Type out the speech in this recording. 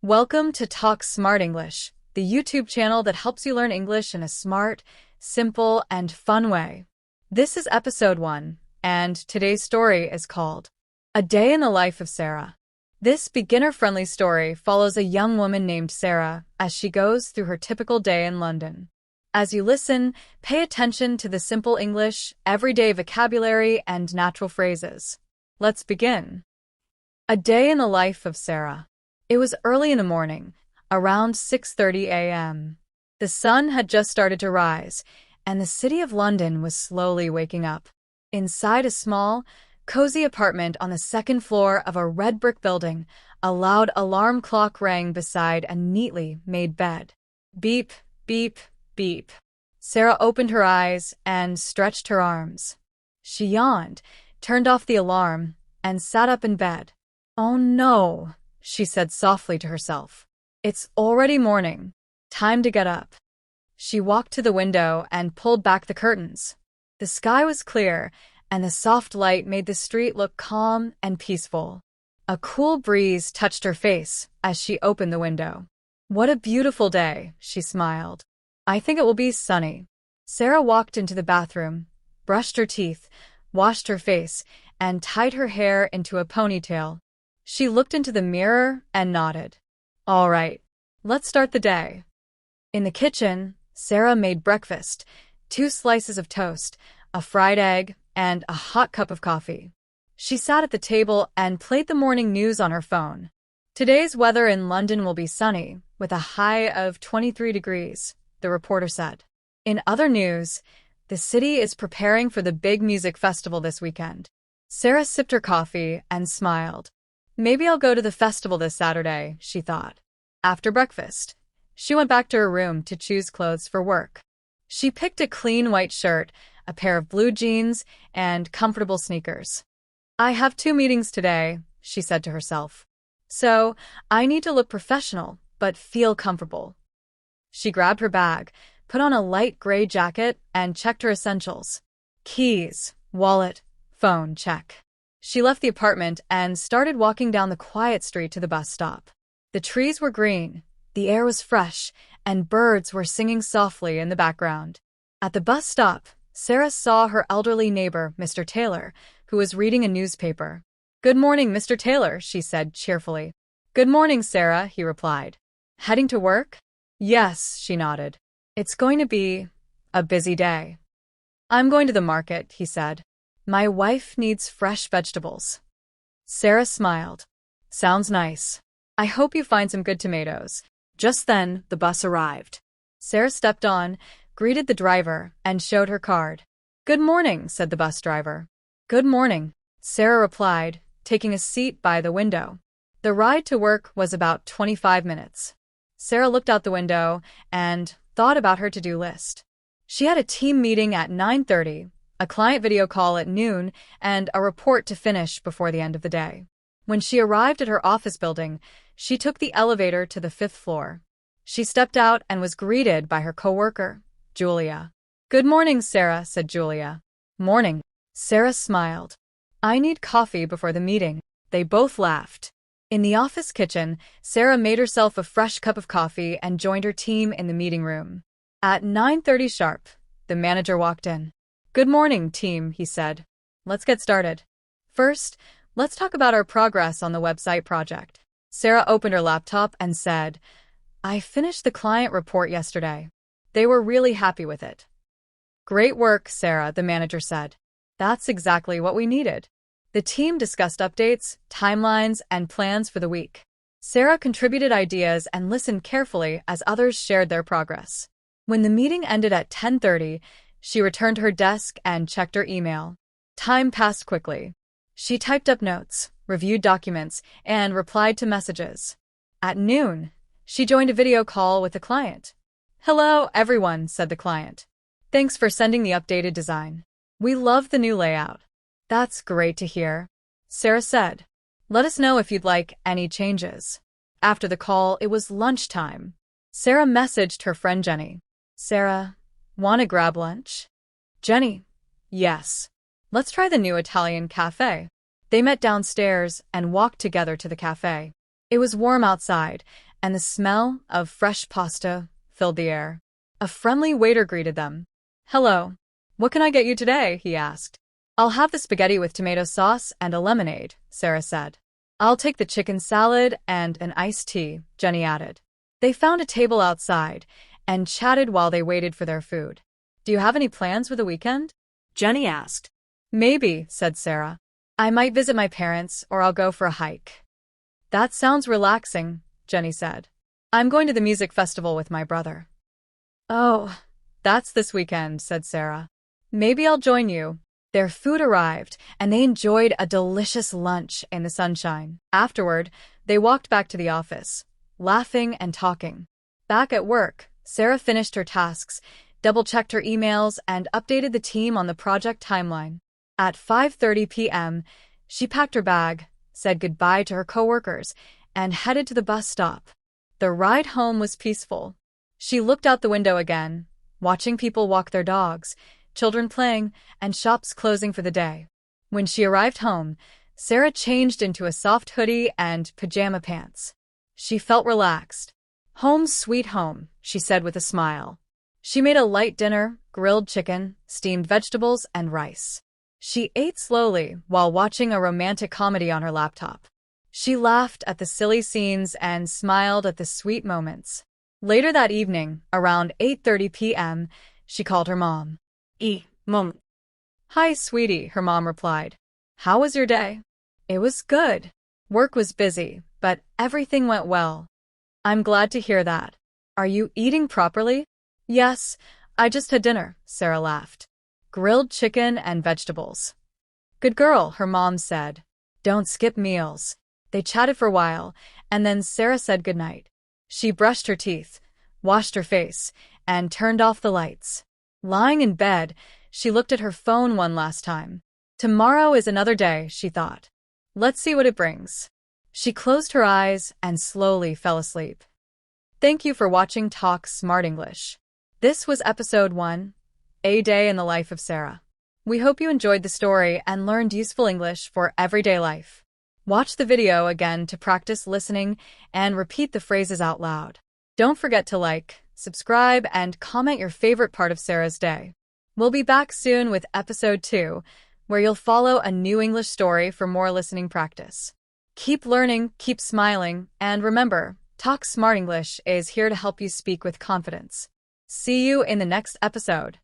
Welcome to Talk Smart English, the YouTube channel that helps you learn English in a smart, simple, and fun way. This is episode 1, and today's story is called A Day in the Life of Sarah. This beginner-friendly story follows a young woman named Sarah as she goes through her typical day in London. As you listen, pay attention to the simple English, everyday vocabulary, and natural phrases. Let's begin. A Day in the Life of Sarah. It was early in the morning, around 6:30 a.m. The sun had just started to rise, and the city of London was slowly waking up. Inside a small, cozy apartment on the second floor of a red brick building, a loud alarm clock rang beside a neatly made bed. Beep, beep, beep. Sarah opened her eyes and stretched her arms. She yawned, turned off the alarm, and sat up in bed. "Oh no," she said softly to herself. "It's already morning. Time to get up." She walked to the window and pulled back the curtains. The sky was clear, and the soft light made the street look calm and peaceful. A cool breeze touched her face as she opened the window. "What a beautiful day," she smiled. "I think it will be sunny." Sarah walked into the bathroom, brushed her teeth, washed her face, and tied her hair into a ponytail. She looked into the mirror and nodded. "All right, let's start the day." In the kitchen, Sarah made breakfast, 2 slices of toast, a fried egg, and a hot cup of coffee. She sat at the table and played the morning news on her phone. "Today's weather in London will be sunny, with a high of 23 degrees, the reporter said. In other news, the city is preparing for the big music festival this weekend. Sarah sipped her coffee and smiled. "Maybe I'll go to the festival this Saturday," she thought. After breakfast, she went back to her room to choose clothes for work. She picked a clean white shirt, a pair of blue jeans, and comfortable sneakers. "I have 2 meetings today," she said to herself. "So, I need to look professional, but feel comfortable." She grabbed her bag, put on a light gray jacket, and checked her essentials. Keys, wallet, phone, check. She left the apartment and started walking down the quiet street to the bus stop. The trees were green, the air was fresh, and birds were singing softly in the background. At the bus stop, Sarah saw her elderly neighbor, Mr. Taylor, who was reading a newspaper. "Good morning, Mr. Taylor," she said cheerfully. "Good morning, Sarah," he replied. "Heading to work?" "Yes," she nodded. "It's going to be a busy day." "I'm going to the market," he said. "My wife needs fresh vegetables." Sarah smiled. "Sounds nice. I hope you find some good tomatoes." Just then, the bus arrived. Sarah stepped on, greeted the driver, and showed her card. "Good morning," said the bus driver. "Good morning," Sarah replied, taking a seat by the window. The ride to work was about 25 minutes. Sarah looked out the window and thought about her to-do list. She had a team meeting at 9:30, a client video call at noon, and a report to finish before the end of the day. When she arrived at her office building, she took the elevator to the 5th floor. She stepped out and was greeted by her coworker, Julia. "Good morning, Sarah," said Julia. "Morning." Sarah smiled. "I need coffee before the meeting." They both laughed. In the office kitchen, Sarah made herself a fresh cup of coffee and joined her team in the meeting room. At 9:30 sharp, the manager walked in. "Good morning, team," he said. "Let's get started. First, let's talk about our progress on the website project." Sarah opened her laptop and said, "I finished the client report yesterday. They were really happy with it." "Great work, Sarah," the manager said. "That's exactly what we needed." The team discussed updates, timelines, and plans for the week. Sarah contributed ideas and listened carefully as others shared their progress. When the meeting ended at 10:30, she returned to her desk and checked her email. Time passed quickly. She typed up notes, reviewed documents, and replied to messages. At noon, she joined a video call with the client. "Hello, everyone," said the client. "Thanks for sending the updated design. We love the new layout." "That's great to hear," Sarah said. "Let us know if you'd like any changes." After the call, it was lunchtime. Sarah messaged her friend Jenny. "Sarah, wanna grab lunch?" "Jenny, yes. Let's try the new Italian cafe." They met downstairs and walked together to the cafe. It was warm outside, and the smell of fresh pasta filled the air. A friendly waiter greeted them. "Hello. What can I get you today?" he asked. "I'll have the spaghetti with tomato sauce and a lemonade," Sarah said. "I'll take the chicken salad and an iced tea," Jenny added. They found a table outside and chatted while they waited for their food. "Do you have any plans for the weekend?" Jenny asked. "Maybe," said Sarah. "I might visit my parents or I'll go for a hike." "That sounds relaxing," Jenny said. "I'm going to the music festival with my brother." "Oh, that's this weekend," said Sarah. "Maybe I'll join you." Their food arrived, and they enjoyed a delicious lunch in the sunshine. Afterward, they walked back to the office, laughing and talking. Back at work, Sarah finished her tasks, double-checked her emails, and updated the team on the project timeline. At 5:30 p.m., she packed her bag, said goodbye to her coworkers, and headed to the bus stop. The ride home was peaceful. She looked out the window again, watching people walk their dogs, children playing, and shops closing for the day. When she arrived home, Sarah changed into a soft hoodie and pajama pants. She felt relaxed. "Home sweet home," she said with a smile. She made a light dinner, grilled chicken, steamed vegetables, and rice. She ate slowly while watching a romantic comedy on her laptop. She laughed at the silly scenes and smiled at the sweet moments. Later that evening, around 8:30 p.m., she called her mom. Mom. "Hi, sweetie," her mom replied. "How was your day?" "It was good. Work was busy, but everything went well." "I'm glad to hear that. Are you eating properly?" "Yes, I just had dinner," Sarah laughed. "Grilled chicken and vegetables." "Good girl," her mom said. "Don't skip meals." They chatted for a while, and then Sarah said goodnight. She brushed her teeth, washed her face, and turned off the lights. Lying in bed, she looked at her phone one last time. Tomorrow is another day, she thought. Let's see what it brings. She closed her eyes and slowly fell asleep. Thank you for watching Talk Smart English. This was episode 1, A Day in the Life of Sarah. We hope you enjoyed the story and learned useful English for everyday life. Watch the video again to practice listening and repeat the phrases out loud. Don't forget to like, subscribe, and comment your favorite part of Sarah's day. We'll be back soon with episode 2, where you'll follow a new English story for more listening practice. Keep learning, keep smiling, and remember, Talk Smart English is here to help you speak with confidence. See you in the next episode.